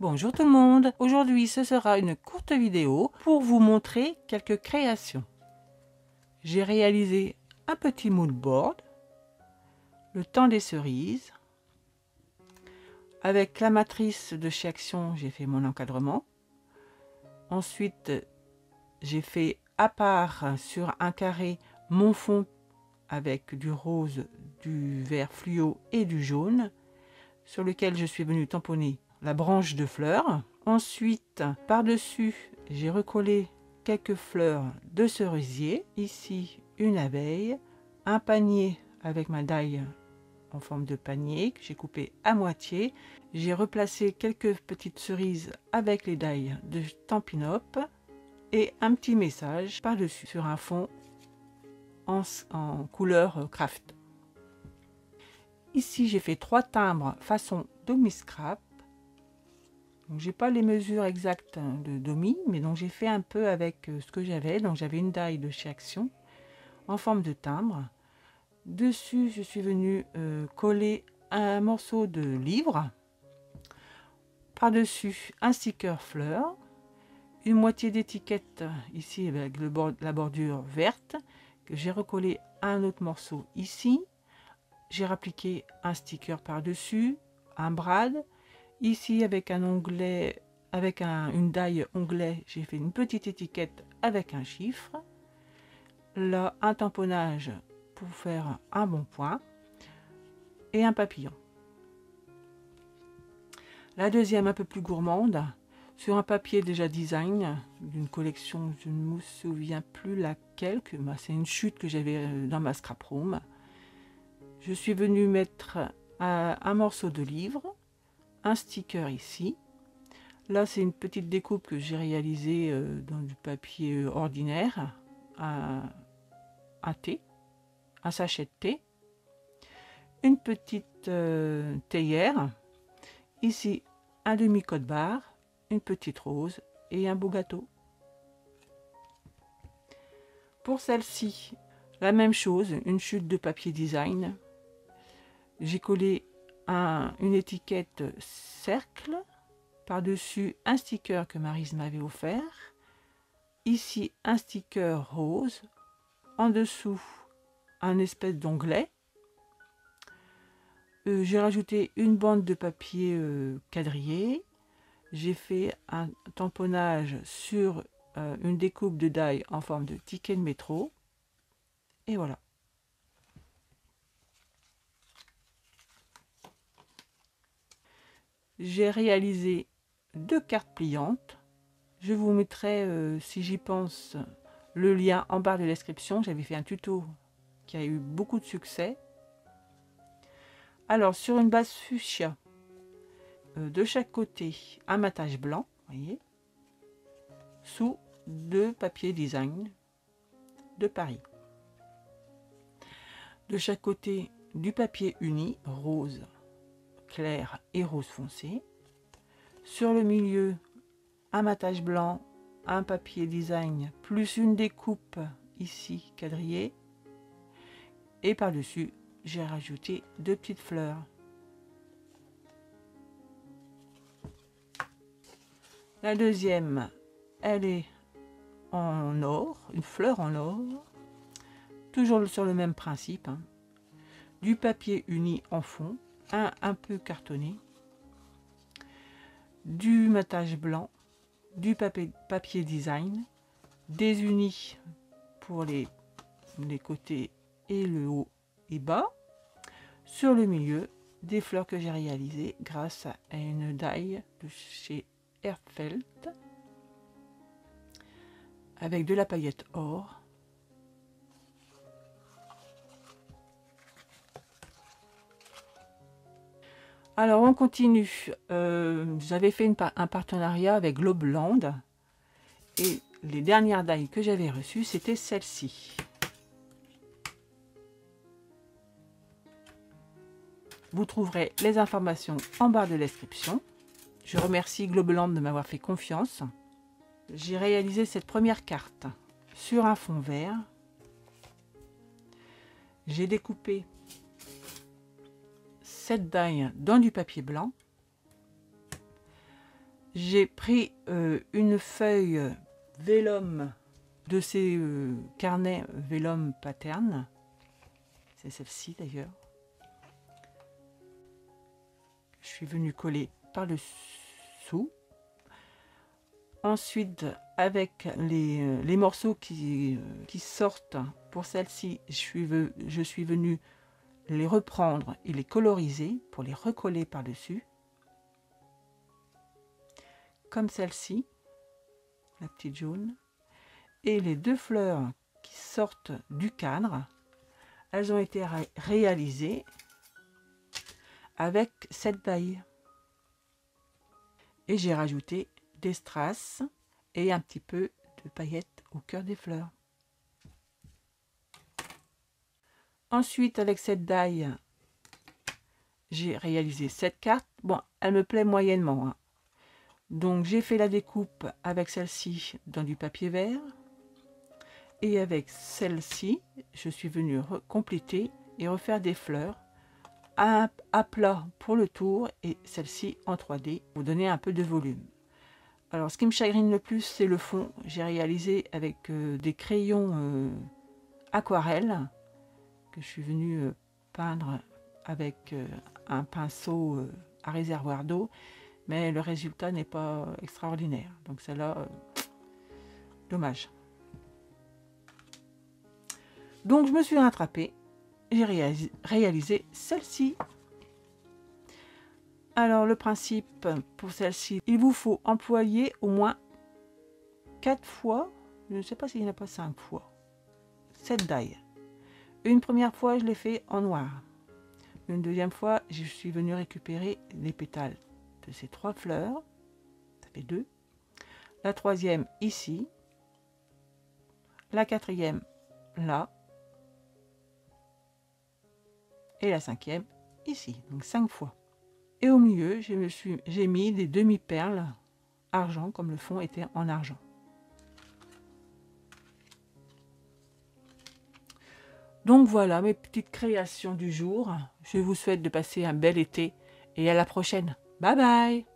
Bonjour tout le monde, aujourd'hui ce sera une courte vidéo pour vous montrer quelques créations. J'ai réalisé un petit mood board, le temps des cerises. Avec la matrice de chez Action, j'ai fait mon encadrement. Ensuite, j'ai fait à part sur un carré mon fond avec du rose, du vert fluo et du jaune, sur lequel je suis venue tamponner la branche de fleurs. Ensuite, par-dessus, j'ai recollé quelques fleurs de cerisier. Ici, une abeille, un panier avec ma daille en forme de panier que j'ai coupé à moitié. J'ai replacé quelques petites cerises avec les dailles de Stampin' Up et un petit message par-dessus sur un fond en couleur craft. Ici, j'ai fait 3 timbres façon Domi Scrap. J'ai pas les mesures exactes de Domi, mais donc j'ai fait un peu avec ce que j'avais. Donc j'avais une daille de chez Action en forme de timbre. Dessus, je suis venue coller un morceau de livre. Par-dessus, un sticker fleur. Une moitié d'étiquette ici avec la bordure verte que j'ai recollé à un autre morceau ici. J'ai appliqué un sticker par-dessus, un brad. Ici, avec un onglet, avec une daille onglet, j'ai fait une petite étiquette avec un chiffre. Là, un tamponnage pour faire un bon point et un papillon. La deuxième, un peu plus gourmande, sur un papier déjà design d'une collection, je ne me souviens plus laquelle, c'est une chute que j'avais dans ma scrap room. Je suis venue mettre un morceau de livre, un sticker ici. Là, c'est une petite découpe que j'ai réalisée dans du papier ordinaire, un thé, un sachet de thé, une petite théière, ici un demi-code-barre, une petite rose et un beau gâteau. Pour celle-ci, la même chose, une chute de papier design. J'ai collé une étiquette cercle, par-dessus un sticker que Maryse m'avait offert. Ici, un sticker rose. En dessous, un espèce d'onglet. J'ai rajouté une bande de papier quadrillé. J'ai fait un tamponnage sur une découpe de die en forme de ticket de métro. Et voilà. J'ai réalisé 2 cartes pliantes. Je vous mettrai, si j'y pense, le lien en barre de description. J'avais fait un tuto qui a eu beaucoup de succès. Alors, sur une base fuchsia, de chaque côté, un matage blanc, voyez, sous 2 papiers design de Paris. De chaque côté, du papier uni, rose clair et rose foncé. Sur le milieu, un matage blanc, un papier design, plus une découpe ici quadrillée. Et par-dessus, j'ai rajouté 2 petites fleurs. La deuxième, elle est en or, une fleur en or, toujours sur le même principe, hein. Du papier uni en fond, un peu cartonné, du matage blanc, du papier design, des unis pour les côtés et le haut et bas. Sur le milieu, des fleurs que j'ai réalisées grâce à une daille de chez Herzfeld avec de la paillette or. Alors on continue. J'avais fait un partenariat avec Globeland et les dernières dailles que j'avais reçues, c'était celle-ci. Vous trouverez les informations en barre de description. Je remercie Globeland de m'avoir fait confiance. J'ai réalisé cette première carte sur un fond vert. J'ai découpé cette daille dans du papier blanc. J'ai pris une feuille vélum de ces carnets vélum pattern. C'est celle-ci d'ailleurs. Je suis venue coller par le dessous. Ensuite, avec les morceaux qui sortent pour celle-ci, je suis venue les reprendre et les coloriser pour les recoller par-dessus. Comme celle-ci, la petite jaune. Et les deux fleurs qui sortent du cadre, elles ont été réalisées avec cette daille. Et j'ai rajouté des strass et un petit peu de paillettes au cœur des fleurs. Ensuite, avec cette daille, j'ai réalisé cette carte. Bon, elle me plaît moyennement, hein. Donc, j'ai fait la découpe avec celle-ci dans du papier vert. Et avec celle-ci, je suis venue compléter et refaire des fleurs à plat pour le tour et celle-ci en 3D pour donner un peu de volume. Alors, ce qui me chagrine le plus, c'est le fond. J'ai réalisé avec des crayons aquarelle que je suis venue peindre avec un pinceau à réservoir d'eau, mais le résultat n'est pas extraordinaire. Donc celle-là, dommage. Donc je me suis rattrapée, j'ai réalisé celle-ci. Alors le principe pour celle-ci, il vous faut employer au moins 4 fois, je ne sais pas s'il n'y en a pas 5 fois, cette daille. Une première fois, je l'ai fait en noir. Une deuxième fois, je suis venue récupérer les pétales de ces 3 fleurs. Ça fait 2. La troisième ici. La quatrième là. Et la cinquième ici. Donc 5 fois. Et au milieu, j'ai mis des demi-perles argent, comme le fond était en argent. Donc voilà mes petites créations du jour. Je vous souhaite de passer un bel été et à la prochaine. Bye bye!